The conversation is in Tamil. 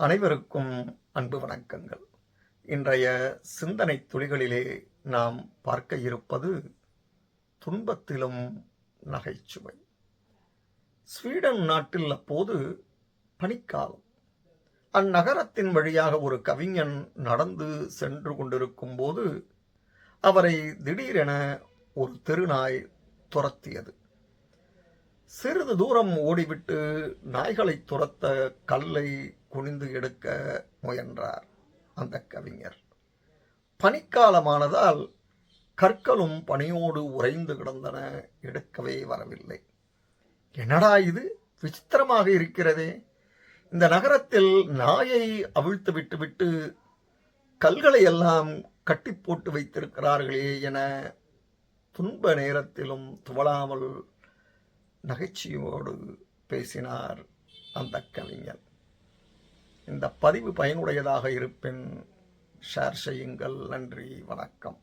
அனைவருக்கும் அன்பு வணக்கங்கள். இன்றைய சிந்தனை துளிகளிலே நாம் பார்க்க இருப்பது துன்பத்திலும் நகைச்சுவை. ஸ்வீடன் நாட்டில் அப்போது பனிக்காலம். அந்நகரத்தின் வழியாக ஒரு கவிஞன் நடந்து சென்று கொண்டிருக்கும் போது அவரை திடீரென ஒரு தெருநாய் துரத்தியது. சிறிது தூரம் ஓடிவிட்டு நாய்களை துரத்த கல்லை குனிந்து எடுக்க முயன்றார் அந்த கவிஞர். பனிக்காலமானதால் கற்களும் பனியோடு உறைந்து கிடந்தன, எடுக்கவே வரவில்லை. என்னடா இது, விசித்திரமாக இருக்கிறதே, இந்த நகரத்தில் நாயை அவிழ்த்து விட்டுவிட்டு கல்களை எல்லாம் கட்டி போட்டு வைத்திருக்கிறார்களே என துன்ப நேரத்திலும் துவளாமல் நகைச்சுவையோடு பேசினார் அந்த கவிஞர். இந்த பதிவு பயனுடையதாக இருப்பின் ஷேர் செய்யுங்கள். நன்றி, வணக்கம்.